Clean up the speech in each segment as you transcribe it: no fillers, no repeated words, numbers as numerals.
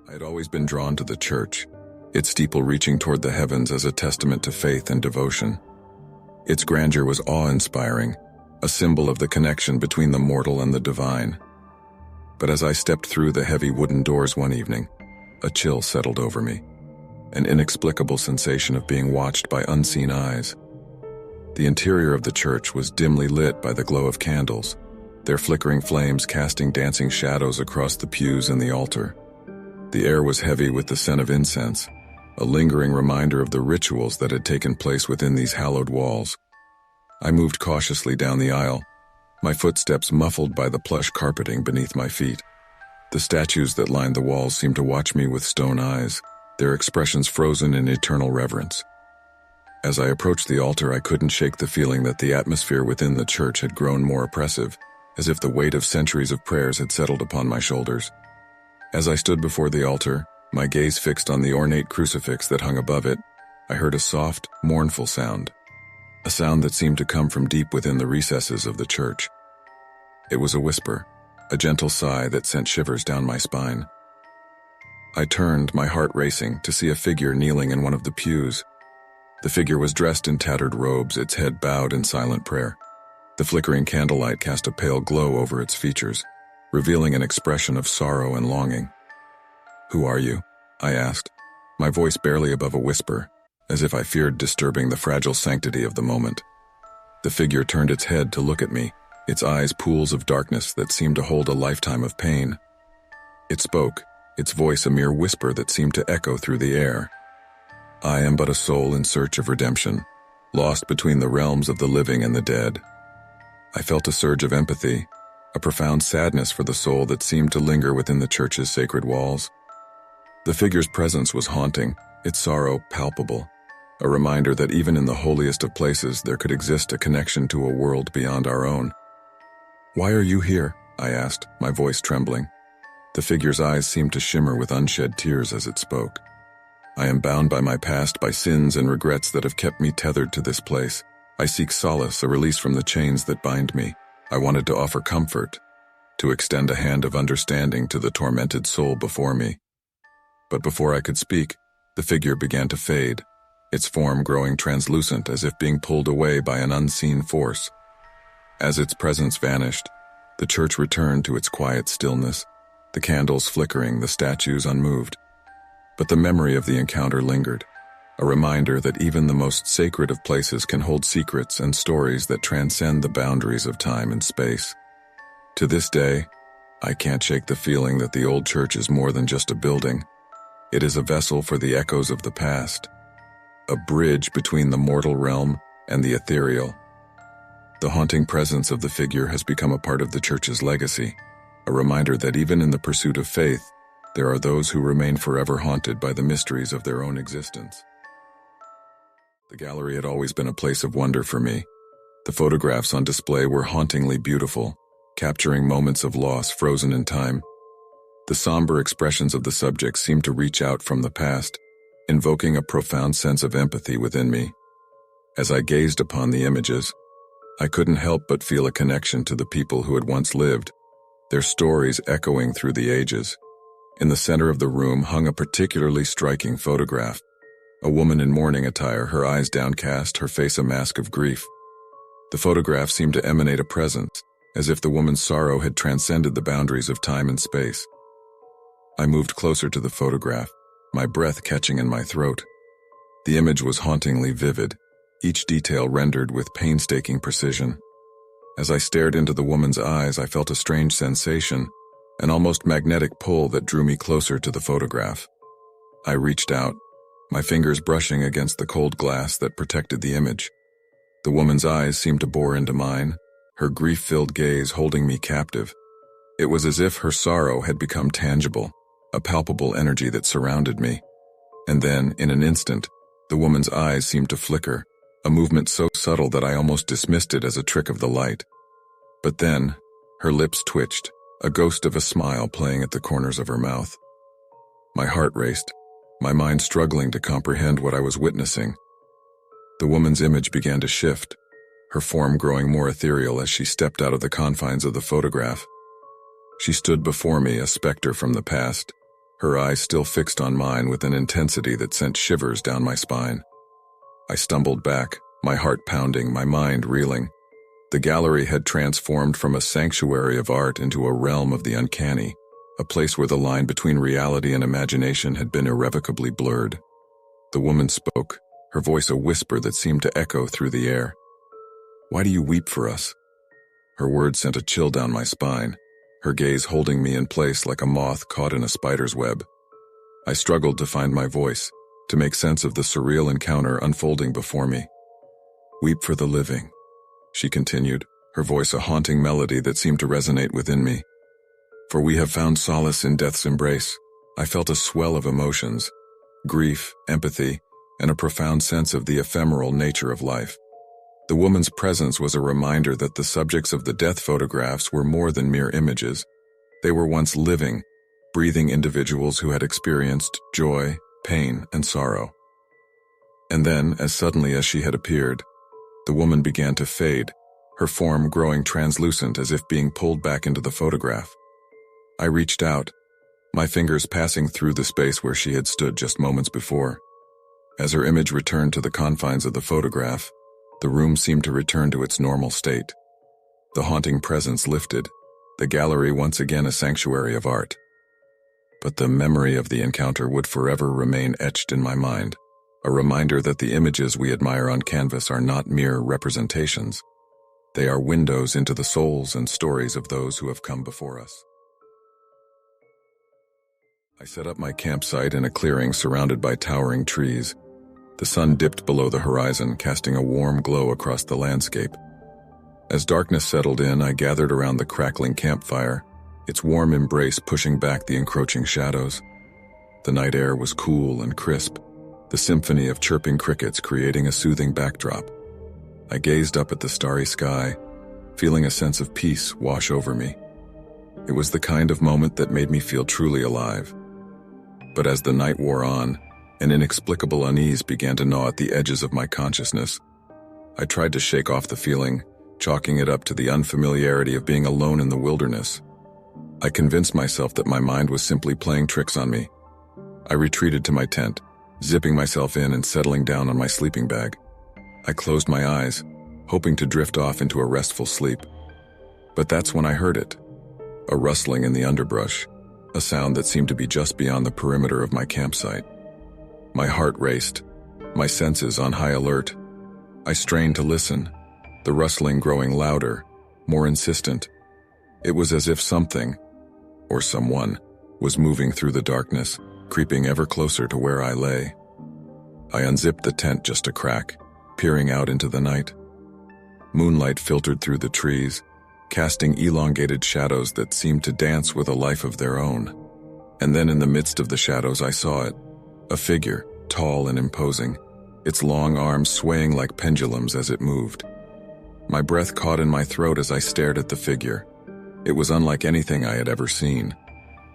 I had always been drawn to the church, its steeple reaching toward the heavens as a testament to faith and devotion. Its grandeur was awe-inspiring, a symbol of the connection between the mortal and the divine. But as I stepped through the heavy wooden doors one evening, a chill settled over me, an inexplicable sensation of being watched by unseen eyes. The interior of the church was dimly lit by the glow of candles, their flickering flames casting dancing shadows across the pews and the altar. The air was heavy with the scent of incense, a lingering reminder of the rituals that had taken place within these hallowed walls. I moved cautiously down the aisle, my footsteps muffled by the plush carpeting beneath my feet. The statues that lined the walls seemed to watch me with stone eyes, their expressions frozen in eternal reverence. As I approached the altar, I couldn't shake the feeling that the atmosphere within the church had grown more oppressive, as if the weight of centuries of prayers had settled upon my shoulders. As I stood before the altar, my gaze fixed on the ornate crucifix that hung above it, I heard a soft, mournful sound, a sound that seemed to come from deep within the recesses of the church. It was a whisper, a gentle sigh that sent shivers down my spine. I turned, my heart racing, to see a figure kneeling in one of the pews. The figure was dressed in tattered robes, its head bowed in silent prayer. The flickering candlelight cast a pale glow over its features, revealing an expression of sorrow and longing. "Who are you?" I asked, my voice barely above a whisper, as if I feared disturbing the fragile sanctity of the moment. The figure turned its head to look at me, its eyes pools of darkness that seemed to hold a lifetime of pain. It spoke, its voice a mere whisper that seemed to echo through the air. "I am but a soul in search of redemption, lost between the realms of the living and the dead." I felt a surge of empathy, a profound sadness for the soul that seemed to linger within the church's sacred walls. The figure's presence was haunting, its sorrow palpable, a reminder that even in the holiest of places there could exist a connection to a world beyond our own. "Why are you here?" I asked, my voice trembling. The figure's eyes seemed to shimmer with unshed tears as it spoke. "I am bound by my past, by sins and regrets that have kept me tethered to this place. I seek solace, a release from the chains that bind me. I wanted to offer comfort, to extend a hand of understanding to the tormented soul before me." But before I could speak, the figure began to fade, its form growing translucent as if being pulled away by an unseen force. As its presence vanished, the church returned to its quiet stillness, the candles flickering, the statues unmoved. But the memory of the encounter lingered, a reminder that even the most sacred of places can hold secrets and stories that transcend the boundaries of time and space. To this day, I can't shake the feeling that the old church is more than just a building. It is a vessel for the echoes of the past, a bridge between the mortal realm and the ethereal. The haunting presence of the figure has become a part of the church's legacy, a reminder that even in the pursuit of faith, there are those who remain forever haunted by the mysteries of their own existence. The gallery had always been a place of wonder for me. The photographs on display were hauntingly beautiful, capturing moments of loss frozen in time. The somber expressions of the subjects seemed to reach out from the past, invoking a profound sense of empathy within me. As I gazed upon the images, I couldn't help but feel a connection to the people who had once lived, their stories echoing through the ages. In the center of the room hung a particularly striking photograph. A woman in mourning attire, her eyes downcast, her face a mask of grief. The photograph seemed to emanate a presence, as if the woman's sorrow had transcended the boundaries of time and space. I moved closer to the photograph, my breath catching in my throat. The image was hauntingly vivid, each detail rendered with painstaking precision. As I stared into the woman's eyes, I felt a strange sensation, an almost magnetic pull that drew me closer to the photograph. I reached out, my fingers brushing against the cold glass that protected the image. The woman's eyes seemed to bore into mine, her grief-filled gaze holding me captive. It was as if her sorrow had become tangible, a palpable energy that surrounded me. And then, in an instant, the woman's eyes seemed to flicker, a movement so subtle that I almost dismissed it as a trick of the light. But then, her lips twitched, a ghost of a smile playing at the corners of her mouth. My heart raced, my mind struggling to comprehend what I was witnessing. The woman's image began to shift, her form growing more ethereal as she stepped out of the confines of the photograph. She stood before me, a specter from the past, her eyes still fixed on mine with an intensity that sent shivers down my spine. I stumbled back, my heart pounding, my mind reeling. The gallery had transformed from a sanctuary of art into a realm of the uncanny, a place where the line between reality and imagination had been irrevocably blurred. The woman spoke, her voice a whisper that seemed to echo through the air. "Why do you weep for us?" Her words sent a chill down my spine, her gaze holding me in place like a moth caught in a spider's web. I struggled to find my voice, to make sense of the surreal encounter unfolding before me. "Weep for the living," she continued, her voice a haunting melody that seemed to resonate within me. "For we have found solace in death's embrace." I felt a swell of emotions, grief, empathy, and a profound sense of the ephemeral nature of life. The woman's presence was a reminder that the subjects of the death photographs were more than mere images. They were once living, breathing individuals who had experienced joy, pain, and sorrow. And then, as suddenly as she had appeared, the woman began to fade, her form growing translucent as if being pulled back into the photograph. I reached out, my fingers passing through the space where she had stood just moments before. As her image returned to the confines of the photograph, the room seemed to return to its normal state. The haunting presence lifted, the gallery once again a sanctuary of art. But the memory of the encounter would forever remain etched in my mind, a reminder that the images we admire on canvas are not mere representations. They are windows into the souls and stories of those who have come before us. I set up my campsite in a clearing surrounded by towering trees. The sun dipped below the horizon, casting a warm glow across the landscape. As darkness settled in, I gathered around the crackling campfire, its warm embrace pushing back the encroaching shadows. The night air was cool and crisp, the symphony of chirping crickets creating a soothing backdrop. I gazed up at the starry sky, feeling a sense of peace wash over me. It was the kind of moment that made me feel truly alive. But as the night wore on, an inexplicable unease began to gnaw at the edges of my consciousness. I tried to shake off the feeling, chalking it up to the unfamiliarity of being alone in the wilderness. I convinced myself that my mind was simply playing tricks on me. I retreated to my tent, zipping myself in and settling down on my sleeping bag. I closed my eyes, hoping to drift off into a restful sleep. But that's when I heard it. A rustling in the underbrush, a sound that seemed to be just beyond the perimeter of my campsite. My heart raced, my senses on high alert. I strained to listen, the rustling growing louder, more insistent. It was as if something, or someone, was moving through the darkness, creeping ever closer to where I lay. I unzipped the tent just a crack, peering out into the night. Moonlight filtered through the trees, casting elongated shadows that seemed to dance with a life of their own. And then in the midst of the shadows I saw it, a figure, tall and imposing, its long arms swaying like pendulums as it moved. My breath caught in my throat as I stared at the figure. It was unlike anything I had ever seen.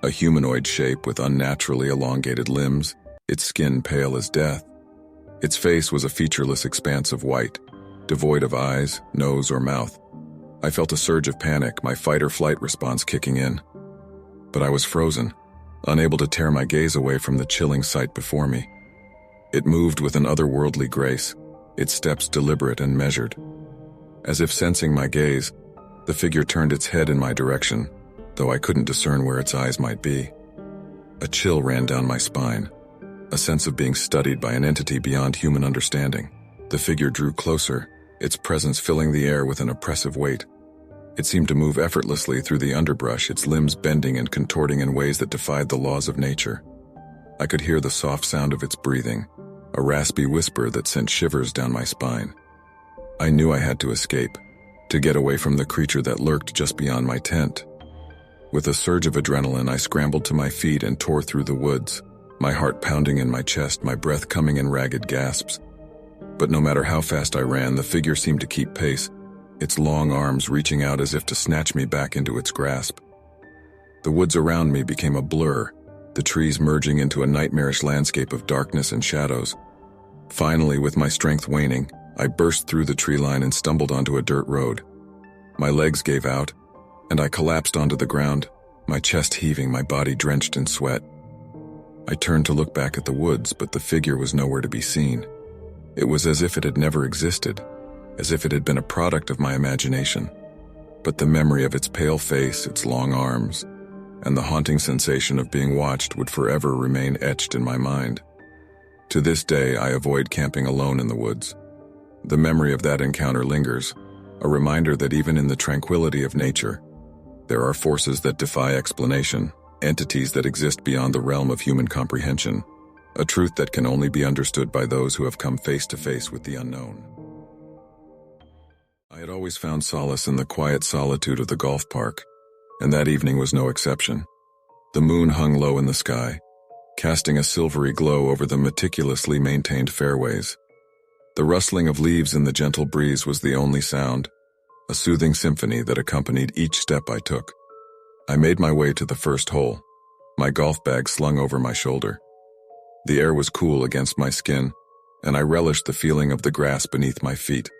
A humanoid shape with unnaturally elongated limbs, its skin pale as death. Its face was a featureless expanse of white, devoid of eyes, nose, or mouth. I felt a surge of panic, my fight-or-flight response kicking in. But I was frozen, unable to tear my gaze away from the chilling sight before me. It moved with an otherworldly grace, its steps deliberate and measured. As if sensing my gaze, the figure turned its head in my direction, though I couldn't discern where its eyes might be. A chill ran down my spine, a sense of being studied by an entity beyond human understanding. The figure drew closer, its presence filling the air with an oppressive weight. It seemed to move effortlessly through the underbrush, its limbs bending and contorting in ways that defied the laws of nature. I could hear the soft sound of its breathing, a raspy whisper that sent shivers down my spine. I knew I had to escape, to get away from the creature that lurked just beyond my tent. With a surge of adrenaline, I scrambled to my feet and tore through the woods, my heart pounding in my chest, my breath coming in ragged gasps. But no matter how fast I ran, the figure seemed to keep pace, its long arms reaching out as if to snatch me back into its grasp. The woods around me became a blur, the trees merging into a nightmarish landscape of darkness and shadows. Finally, with my strength waning, I burst through the tree line and stumbled onto a dirt road. My legs gave out, and I collapsed onto the ground, my chest heaving, my body drenched in sweat. I turned to look back at the woods, but the figure was nowhere to be seen. It was as if it had never existed, as if it had been a product of my imagination. But the memory of its pale face, its long arms, and the haunting sensation of being watched would forever remain etched in my mind. To this day, I avoid camping alone in the woods. The memory of that encounter lingers, a reminder that even in the tranquility of nature, there are forces that defy explanation, entities that exist beyond the realm of human comprehension, a truth that can only be understood by those who have come face to face with the unknown. I had always found solace in the quiet solitude of the golf park, and that evening was no exception. The moon hung low in the sky, casting a silvery glow over the meticulously maintained fairways. The rustling of leaves in the gentle breeze was the only sound, a soothing symphony that accompanied each step I took. I made my way to the first hole, my golf bag slung over my shoulder. The air was cool against my skin, and I relished the feeling of the grass beneath my feet.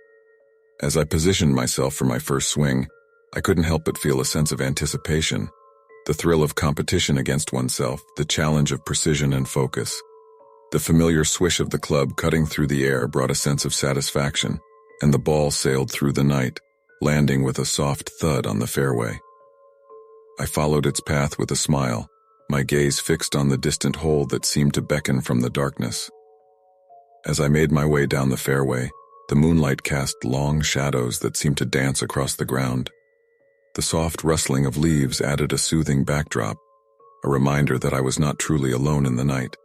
As I positioned myself for my first swing, I couldn't help but feel a sense of anticipation, the thrill of competition against oneself, the challenge of precision and focus. The familiar swish of the club cutting through the air brought a sense of satisfaction, and the ball sailed through the night, landing with a soft thud on the fairway. I followed its path with a smile, my gaze fixed on the distant hole that seemed to beckon from the darkness. As I made my way down the fairway, the moonlight cast long shadows that seemed to dance across the ground. The soft rustling of leaves added a soothing backdrop, a reminder that I was not truly alone in the night.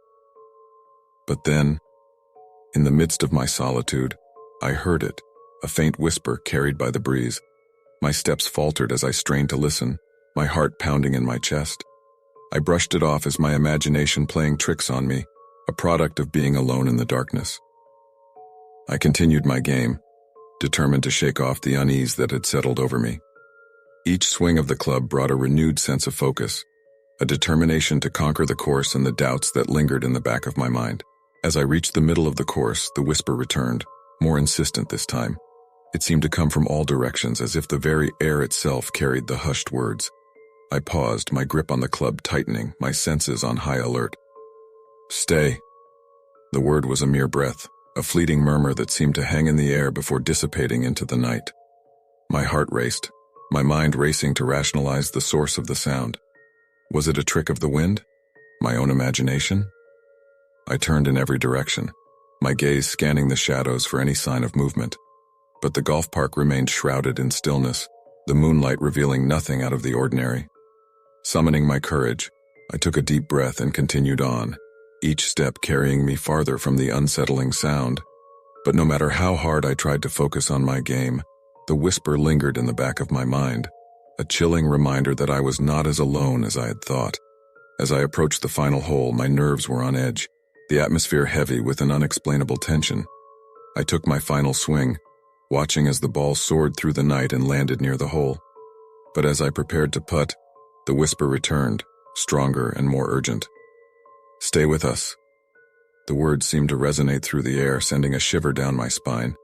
But then, in the midst of my solitude, I heard it, a faint whisper carried by the breeze. My steps faltered as I strained to listen, my heart pounding in my chest. I brushed it off as my imagination playing tricks on me, a product of being alone in the darkness. I continued my game, determined to shake off the unease that had settled over me. Each swing of the club brought a renewed sense of focus, a determination to conquer the course and the doubts that lingered in the back of my mind. As I reached the middle of the course, the whisper returned, more insistent this time. It seemed to come from all directions, as if the very air itself carried the hushed words. I paused, my grip on the club tightening, my senses on high alert. "Stay." The word was a mere breath, a fleeting murmur that seemed to hang in the air before dissipating into the night. My heart raced, my mind racing to rationalize the source of the sound. Was it a trick of the wind? My own imagination? I turned in every direction, my gaze scanning the shadows for any sign of movement. But the golf park remained shrouded in stillness, the moonlight revealing nothing out of the ordinary. Summoning my courage, I took a deep breath and continued on, each step carrying me farther from the unsettling sound. But no matter how hard I tried to focus on my game, the whisper lingered in the back of my mind, a chilling reminder that I was not as alone as I had thought. As I approached the final hole, my nerves were on edge, the atmosphere heavy with an unexplainable tension. I took my final swing, watching as the ball soared through the night and landed near the hole. But as I prepared to putt, the whisper returned, stronger and more urgent. "Stay with us." The words seemed to resonate through the air, sending a shiver down my spine.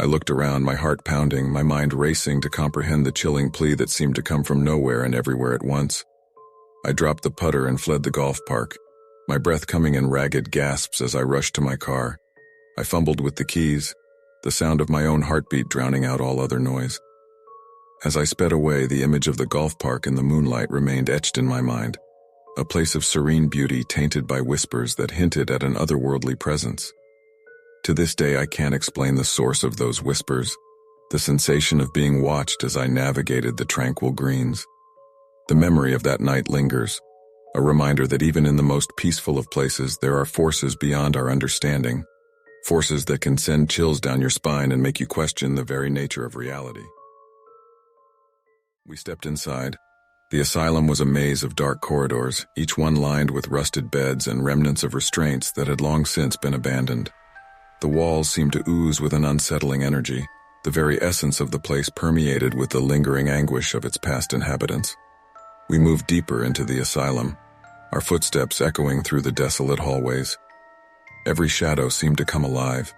I looked around, my heart pounding, my mind racing to comprehend the chilling plea that seemed to come from nowhere and everywhere at once. I dropped the putter and fled the golf park, my breath coming in ragged gasps as I rushed to my car. I fumbled with the keys, the sound of my own heartbeat drowning out all other noise. As I sped away, the image of the golf park in the moonlight remained etched in my mind, a place of serene beauty tainted by whispers that hinted at an otherworldly presence. To this day, I can't explain the source of those whispers, the sensation of being watched as I navigated the tranquil greens. The memory of that night lingers, a reminder that even in the most peaceful of places, there are forces beyond our understanding, forces that can send chills down your spine and make you question the very nature of reality. We stepped inside. The asylum was a maze of dark corridors, each one lined with rusted beds and remnants of restraints that had long since been abandoned. The walls seemed to ooze with an unsettling energy, the very essence of the place permeated with the lingering anguish of its past inhabitants. We moved deeper into the asylum, our footsteps echoing through the desolate hallways. Every shadow seemed to come alive,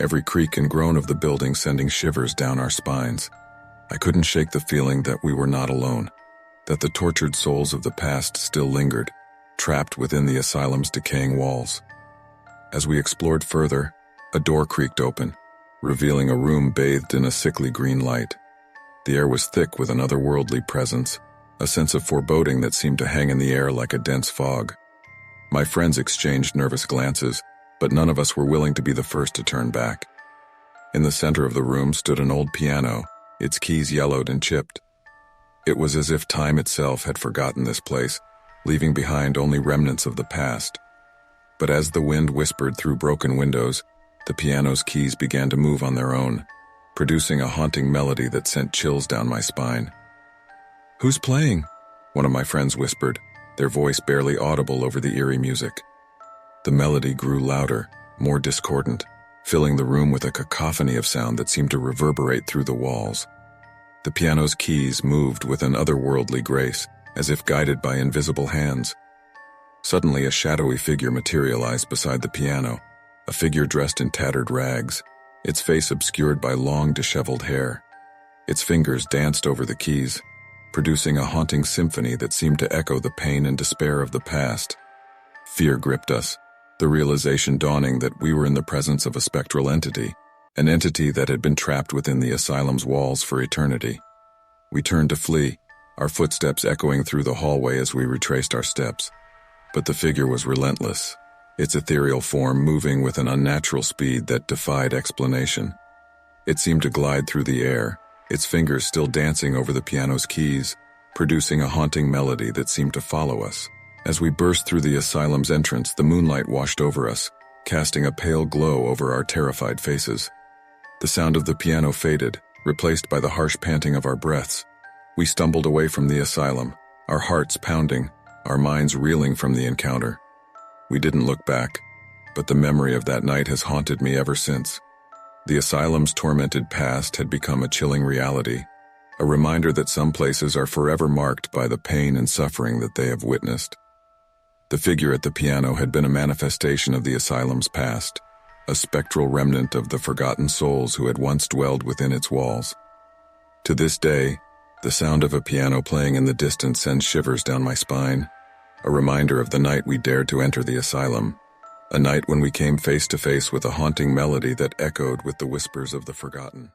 every creak and groan of the building sending shivers down our spines. I couldn't shake the feeling that we were not alone, that the tortured souls of the past still lingered, trapped within the asylum's decaying walls. As we explored further, a door creaked open, revealing a room bathed in a sickly green light. The air was thick with an otherworldly presence, a sense of foreboding that seemed to hang in the air like a dense fog. My friends exchanged nervous glances, but none of us were willing to be the first to turn back. In the center of the room stood an old piano, its keys yellowed and chipped. It was as if time itself had forgotten this place, leaving behind only remnants of the past. But as the wind whispered through broken windows, the piano's keys began to move on their own, producing a haunting melody that sent chills down my spine. "Who's playing?" one of my friends whispered, their voice barely audible over the eerie music. The melody grew louder, more discordant, filling the room with a cacophony of sound that seemed to reverberate through the walls. The piano's keys moved with an otherworldly grace, as if guided by invisible hands. Suddenly, a shadowy figure materialized beside the piano, a figure dressed in tattered rags, its face obscured by long, disheveled hair. Its fingers danced over the keys, producing a haunting symphony that seemed to echo the pain and despair of the past. Fear gripped us, the realization dawning that we were in the presence of a spectral entity, an entity that had been trapped within the asylum's walls for eternity. We turned to flee, our footsteps echoing through the hallway as we retraced our steps. But the figure was relentless, its ethereal form moving with an unnatural speed that defied explanation. It seemed to glide through the air, its fingers still dancing over the piano's keys, producing a haunting melody that seemed to follow us. As we burst through the asylum's entrance, the moonlight washed over us, casting a pale glow over our terrified faces. The sound of the piano faded, replaced by the harsh panting of our breaths. We stumbled away from the asylum, our hearts pounding, our minds reeling from the encounter. We didn't look back, but the memory of that night has haunted me ever since. The asylum's tormented past had become a chilling reality, a reminder that some places are forever marked by the pain and suffering that they have witnessed. The figure at the piano had been a manifestation of the asylum's past, a spectral remnant of the forgotten souls who had once dwelled within its walls. To this day, the sound of a piano playing in the distance sends shivers down my spine, a reminder of the night we dared to enter the asylum, a night when we came face to face with a haunting melody that echoed with the whispers of the forgotten.